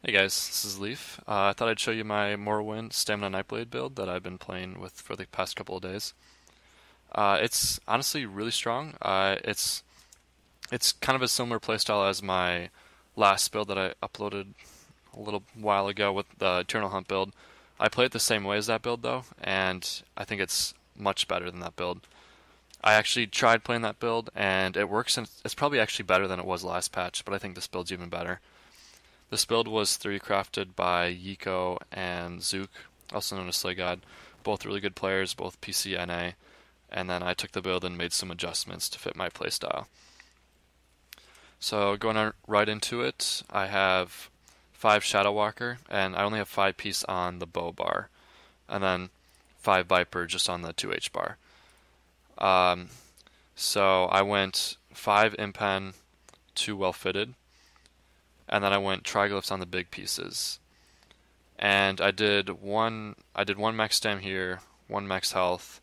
Hey guys, this is Leaf. I thought I'd show you my Morrowind Stamina Nightblade build that I've been playing with for the past couple of days. It's honestly really strong. It's kind of a similar playstyle as my last build that I uploaded a little while ago with the Eternal Hunt build. I play it the same way as that build though, and I think it's much better than that build. I actually tried playing that build and it works, and it's probably actually better than it was last patch, but I think this build's even better. This build was 3 crafted by Yiko and Zook, also known as Slaygod. Both really good players, both PC NA. And then I took the build and made some adjustments to fit my playstyle. So going on right into it, I have 5 Shadow Walker, and I only have 5 piece on the bow bar, and then 5 Viper just on the 2H bar. Um, so I went 5 Impen, 2 well fitted, and then I went triglyphs on the big pieces. And I did one max stam here, one max health,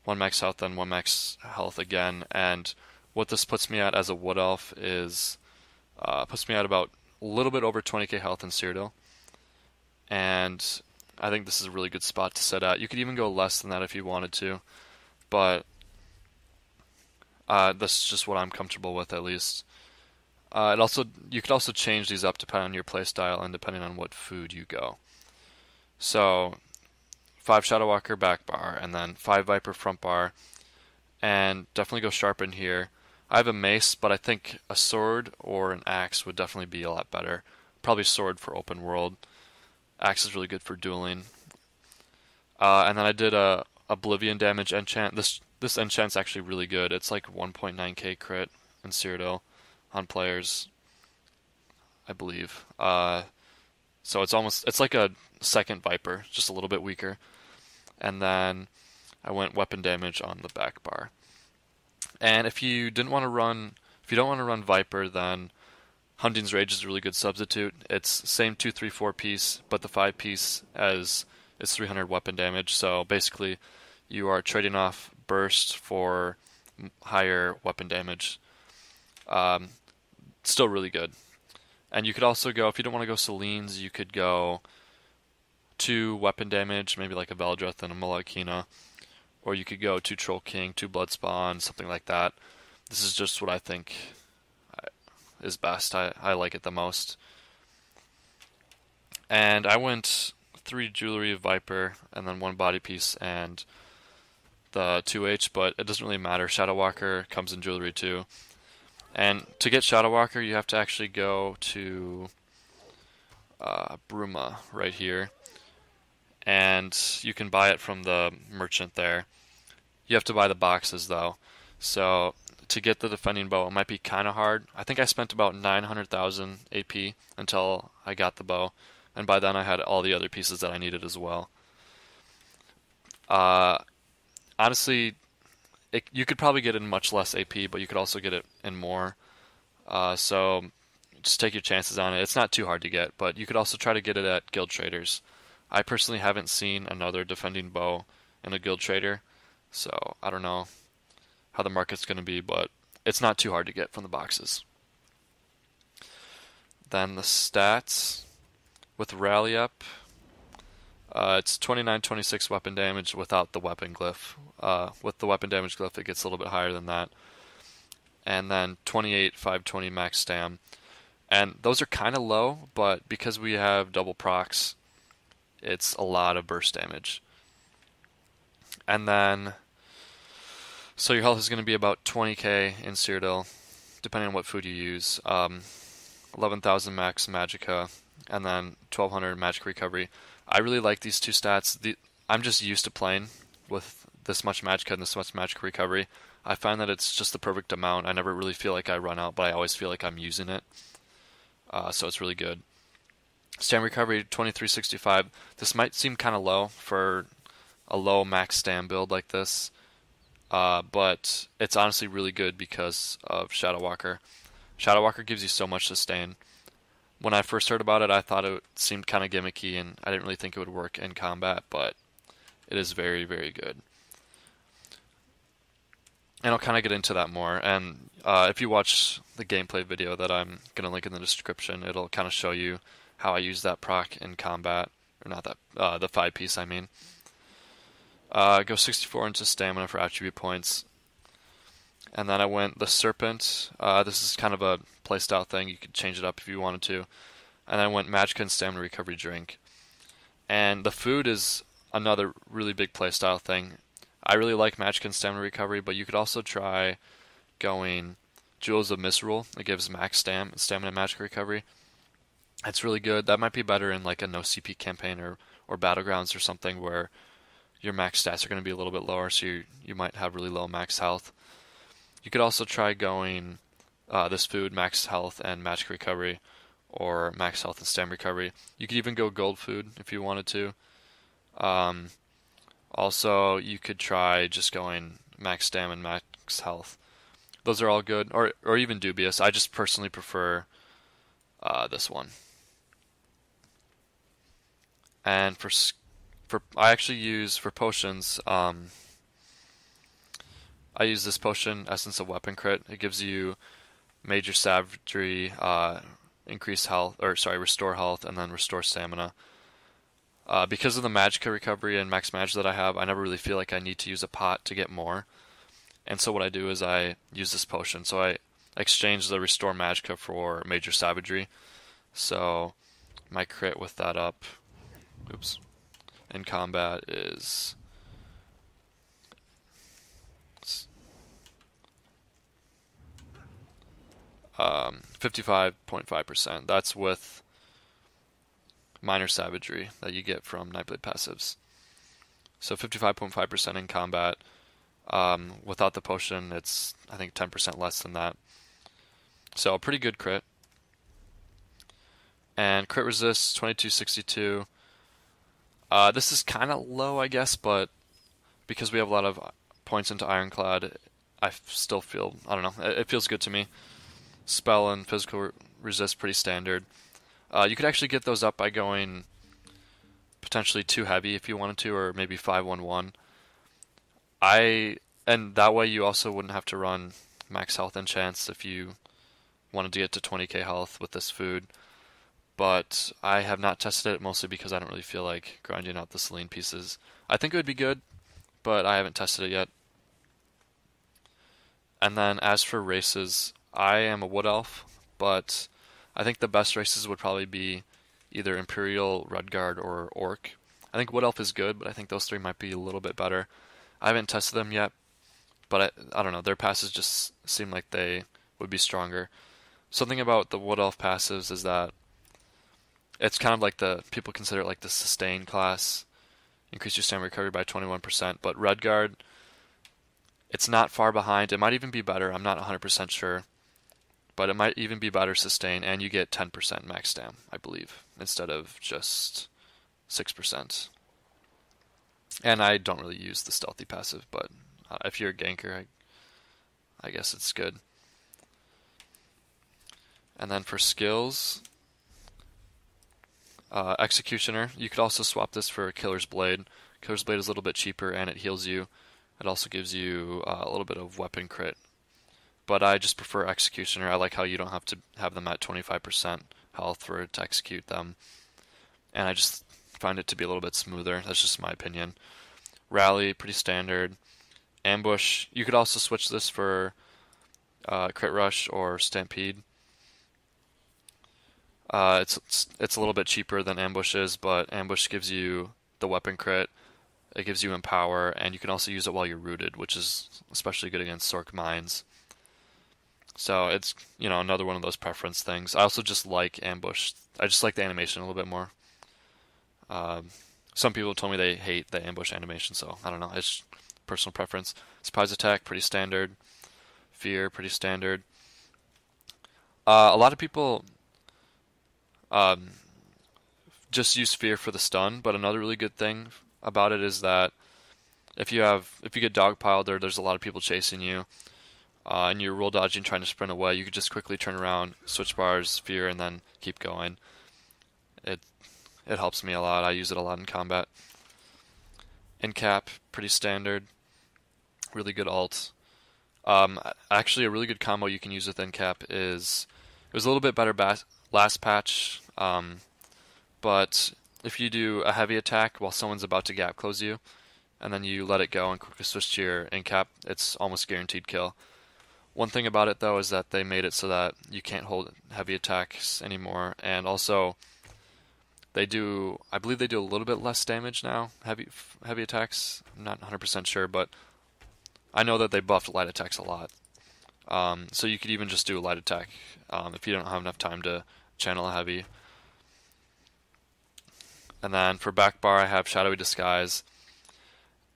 then one max health again. And what this puts me at as a wood elf is puts me at about a little bit over 20k health in Cyrodiil. And I think this is a really good spot to set at. You could even go less than that if you wanted to, but this is just what I'm comfortable with at least. You could also change these up depending on your playstyle and depending on what food you go. So 5 Shadow Walker back bar, and then 5 Viper front bar, and definitely go sharp in here. I have a mace, but I think a sword or an axe would definitely be a lot better. Probably sword for open world. Axe is really good for dueling. And then I did a Oblivion damage enchant. This enchant's actually really good. It's like 1.9k crit in Cyrodiil on players, I believe. So it's like a second Viper, just a little bit weaker. And then I went weapon damage on the back bar. And if you don't want to run Viper, then Hunting's Rage is a really good substitute. It's same 2, 3, 4 piece, but the 5 piece as it's 300 weapon damage. So basically, you are trading off burst for higher weapon damage. Um, Still really good. And you could also go, if you don't want to go Celine's, you could go 2 weapon damage, maybe like a Veldreth and a Malakina. Or you could go 2 Troll King, 2 Bloodspawn, something like that. This is just what I think is best. I like it the most. And I went 3 Jewelry Viper, and then 1 body piece, and the 2H, but it doesn't really matter. Shadow Walker comes in Jewelry too. And to get Shadow Walker, you have to actually go to Bruma right here, and you can buy it from the merchant there. You have to buy the boxes though, so to get the defending bow, it might be kind of hard. I think I spent about 900,000 AP until I got the bow, and by then I had all the other pieces that I needed as well. Uh, Honestly, you could probably get it in much less AP, but you could also get it in more. So just take your chances on it. It's not too hard to get, but you could also try to get it at guild traders. I personally haven't seen another defending bow in a guild trader, so I don't know how the market's going to be, but it's not too hard to get from the boxes. Then the stats with Rally Up. It's 29, 26 weapon damage without the weapon glyph. With the weapon damage glyph, it gets a little bit higher than that. And then 28, 520 max stam. And those are kind of low, but because we have double procs, it's a lot of burst damage. And then, so your health is going to be about 20k in Cyrodiil, depending on what food you use. 11,000 max Magicka, and then 1200 magic recovery. I really like these 2 stats. I'm just used to playing with this much Magicka and this much magic recovery. I find that it's just the perfect amount. I never really feel like I run out, but I always feel like I'm using it. So it's really good. Stam recovery 2365. This might seem kind of low for a low max stam build like this, but it's honestly really good because of Shadow Walker. Shadow Walker gives you so much sustain. When I first heard about it, I thought it seemed kind of gimmicky, and I didn't really think it would work in combat, but it is very, very good. And I'll kind of get into that more. And if you watch the gameplay video that I'm going to link in the description, it'll kind of show you how I use that proc in combat, or not that, the 5-piece I mean. Go 64 into stamina for attribute points. And then I went the Serpent. This is kind of a playstyle thing. You could change it up if you wanted to. And then I went Magic and Stamina Recovery Drink. And the food is another really big playstyle thing. I really like Magic and Stamina Recovery, but you could also try going Jewels of Misrule. It gives max stamina and magic recovery. It's really good. That might be better in like a no CP campaign or Battlegrounds or something where your max stats are going to be a little bit lower, so you might have really low max health. You could also try going this food, max health and magic recovery, or max health and stamina recovery. You could even go gold food if you wanted to. Also, you could try just going max stam and max health. Those are all good, or even dubious. I just personally prefer this one. And for I actually use for potions. I use this potion, Essence of Weapon Crit. It gives you Major Savagery, increase health, or sorry, restore health, and then restore stamina. Because of the Magicka recovery and max mag that I have, I never really feel like I need to use a pot to get more. And so what I do is I use this potion. So I exchange the Restore Magicka for Major Savagery. So my crit with that up, in combat is 55.5%. That's with minor savagery that you get from Nightblade passives. So 55.5% in combat. Without the potion, it's I think 10% less than that. So a pretty good crit. And crit resist 2262. This is kind of low, I guess, but because we have a lot of points into Ironclad, I still feel, I don't know, it feels good to me. Spell and physical resist pretty standard. You could actually get those up by going potentially 2 heavy if you wanted to, or maybe 5-1-1. And that way you also wouldn't have to run max health enchants if you wanted to get to 20k health with this food. But I have not tested it, mostly because I don't really feel like grinding out the Selene pieces. I think it would be good, but I haven't tested it yet. And then as for races, I am a Wood Elf, but I think the best races would probably be either Imperial, Redguard, or Orc. I think Wood Elf is good, but I think those three might be a little bit better. I haven't tested them yet, but I don't know, their passes just seem like they would be stronger. Something about the Wood Elf passives is that it's kind of like people consider it like the sustain class. Increase your stamina recovery by 21%, but Redguard, it's not far behind. It might even be better, I'm not 100% sure. But it might even be better sustain, and you get 10% max stam, I believe, instead of just 6%. And I don't really use the stealthy passive, but if you're a ganker, I guess it's good. And then for skills, Executioner, you could also swap this for Killer's Blade. Killer's Blade is a little bit cheaper, and it heals you. It also gives you a little bit of weapon crit. But I just prefer Executioner. I like how you don't have to have them at 25% health for it to execute them. And I just find it to be a little bit smoother. That's just my opinion. Rally, pretty standard. Ambush, you could also switch this for Crit Rush or Stampede. It's a little bit cheaper than Ambush is, but Ambush gives you the weapon crit. It gives you Empower, and you can also use it while you're rooted, which is especially good against Sorc Mines. So it's, another one of those preference things. I also just like Ambush. I just like the animation a little bit more. Some people told me they hate the Ambush animation, so I don't know. It's personal preference. Surprise Attack, pretty standard. Fear, pretty standard. A lot of people just use Fear for the stun, but another really good thing about it is that if you get dogpiled or there's a lot of people chasing you, and you're roll dodging trying to sprint away, you could just quickly turn around, switch bars, Fear, and then keep going. It helps me a lot. I use it a lot in combat. Incap, pretty standard. Really good ult. Actually, a really good combo you can use with Incap is, it was a little bit better last patch. but if you do a heavy attack while someone's about to gap close you, and then you let it go and quickly switch to your in cap, it's almost guaranteed kill. One thing about it though is that they made it so that you can't hold heavy attacks anymore, and also I believe they do a little bit less damage now, heavy attacks. I'm not 100% sure, but I know that they buffed light attacks a lot. So you could even just do a light attack if you don't have enough time to channel a heavy. And then for back bar, I have Shadowy Disguise,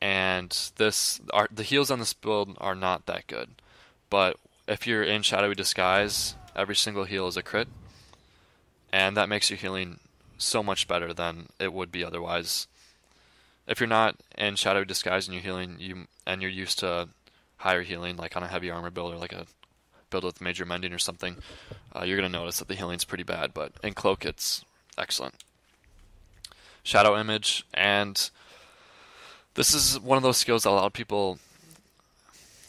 and the heals on this build are not that good. But if you're in Shadowy Disguise, every single heal is a crit, and that makes your healing so much better than it would be otherwise. If you're not in Shadowy Disguise and you're healing, and you're used to higher healing, like on a heavy armor build or like a build with major mending or something, you're going to notice that the healing's pretty bad, but in Cloak it's excellent. Shadow Image, and this is one of those skills that a lot of people,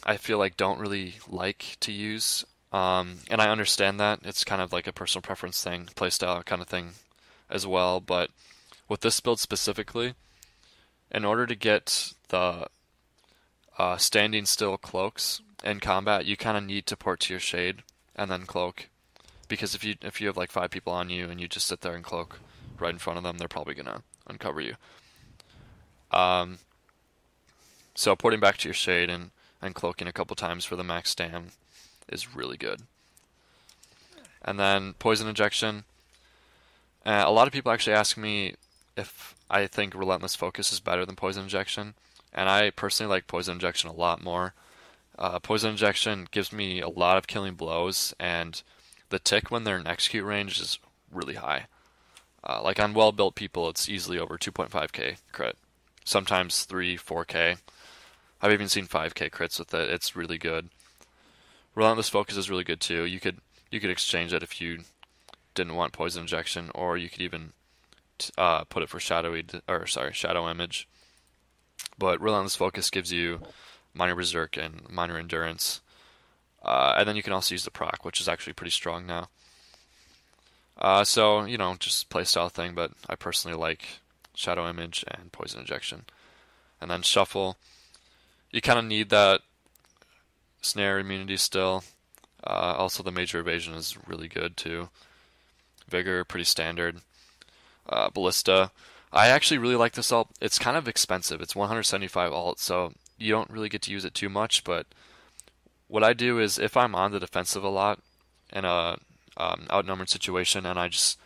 I feel like, don't really like to use, and I understand that. It's kind of like a personal preference thing, playstyle kind of thing as well, but with this build specifically, in order to get the standing still cloaks in combat, you kind of need to port to your shade and then cloak, because if you have like 5 people on you and you just sit there and cloak right in front of them, they're probably gonna uncover you. So porting back to your shade and cloaking a couple times for the max stam is really good. And then poison injection. A lot of people actually ask me if I think relentless focus is better than poison injection, and I personally like poison injection a lot more. Poison injection gives me a lot of killing blows, and the tick when they're in execute range is really high. Like on well-built people, it's easily over 2.5k crit, sometimes 3, 4k. I've even seen 5k crits with it. It's really good. Relentless focus is really good too. You could exchange it if you didn't want poison injection, or you could even put it for shadow image. But relentless focus gives you minor berserk and minor endurance, and then you can also use the proc, which is actually pretty strong now. So just playstyle thing, but I personally like shadow image and poison injection. And then shuffle, you kind of need that snare immunity still. Also the major evasion is really good too. Vigor, pretty standard. Ballista, I actually really like this ult. It's kind of expensive. It's 175 ult, so you don't really get to use it too much, but what I do is if I'm on the defensive a lot in a outnumbered situation and I just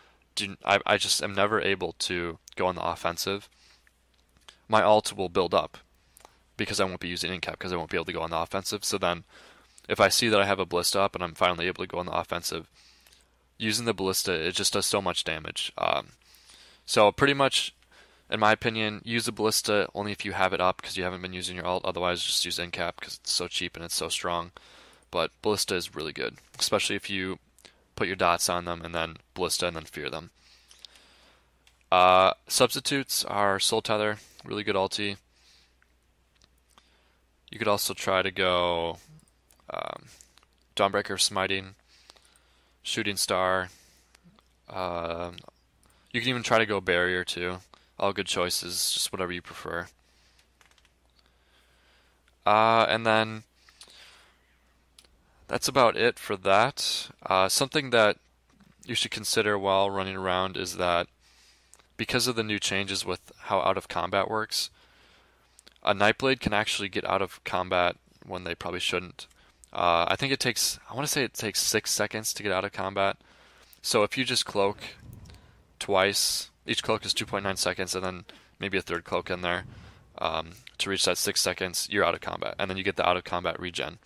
am never able to go on the offensive, my ult will build up because I won't be using incap because I won't be able to go on the offensive. So then if I see that I have a ballista up and I'm finally able to go on the offensive, using the ballista, it just does so much damage. So pretty much, in my opinion, use the ballista only if you have it up because you haven't been using your ult. Otherwise, just use incap because it's so cheap and it's so strong. But ballista is really good, especially if you put your dots on them and then ballista and then fear them. Substitutes are Soul Tether, really good ulti. You could also try to go Dawnbreaker Smiting, Shooting Star. You can even try to go Barrier too. All good choices, just whatever you prefer. And then that's about it for that. Something that you should consider while running around is that because of the new changes with how out of combat works, a Nightblade can actually get out of combat when they probably shouldn't. I think I want to say it takes 6 seconds to get out of combat. So if you just cloak twice, each cloak is 2.9 seconds, and then maybe a third cloak in there to reach that 6 seconds, you're out of combat. And then you get the out of combat regen.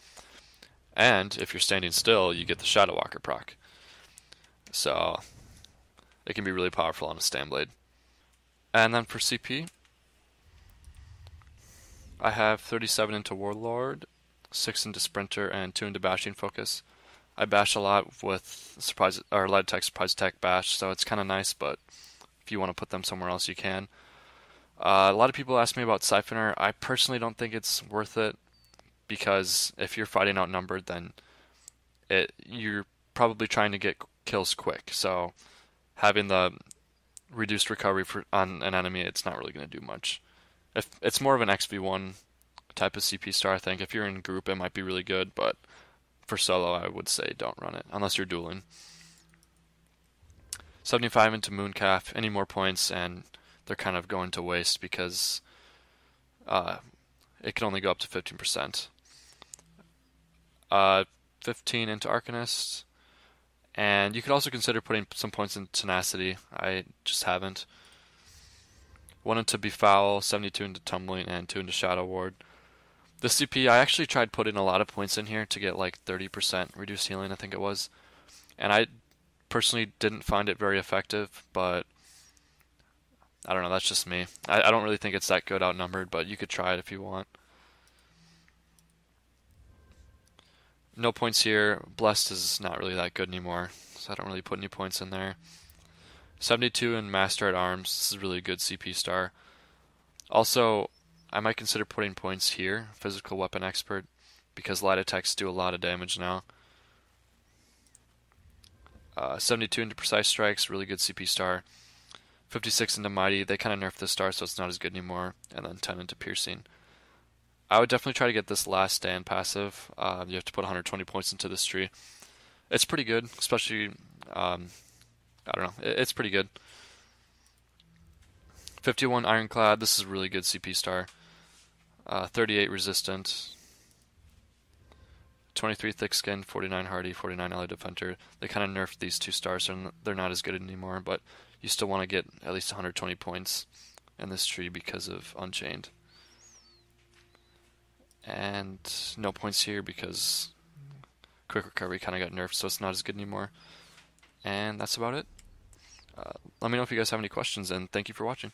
And if you're standing still, you get the Shadow Walker proc. So it can be really powerful on a Stanblade. And then for CP, I have 37 into Warlord, 6 into Sprinter, and 2 into Bashing Focus. I bash a lot with Light Attack, Surprise Attack, Bash, so it's kind of nice, but if you want to put them somewhere else, you can. A lot of people ask me about Siphoner. I personally don't think it's worth it, because if you're fighting outnumbered, then you're probably trying to get kills quick. So having the reduced recovery on an enemy, it's not really going to do much. If it's more of an XV1 type of CP star, I think. If you're in group, it might be really good, but for solo, I would say don't run it unless you're dueling. 75 into Mooncalf, any more points, and they're kind of going to waste because it can only go up to 15%. 15 into Arcanist, and you could also consider putting some points in Tenacity. I just haven't. 1 into Befoul, 72 into Tumbling, and 2 into Shadow Ward. The CP, I actually tried putting a lot of points in here to get like 30% reduced healing, I think it was. And I personally didn't find it very effective, but I don't know, that's just me. I don't really think it's that good outnumbered, but you could try it if you want. No points here. Blessed is not really that good anymore, so I don't really put any points in there. 72 in Master at Arms. This is a really good CP star. Also, I might consider putting points here, Physical Weapon Expert, because light attacks do a lot of damage now. 72 into Precise Strikes, really good CP star. 56 into Mighty, they kind of nerfed this star so it's not as good anymore. And then 10 into Piercing. I would definitely try to get this Last Stand passive. You have to put 120 points into this tree. It's pretty good, especially, I don't know, it's pretty good. 51 Ironclad, this is a really good CP star. 38 Resistant. 23 Thick Skin, 49 Hardy, 49 Ally Defender. They kind of nerfed these two stars, so they're not as good anymore, but you still want to get at least 120 points in this tree because of Unchained. And no points here because Quick Recovery kind of got nerfed, so it's not as good anymore. And that's about it. Let me know if you guys have any questions, and thank you for watching.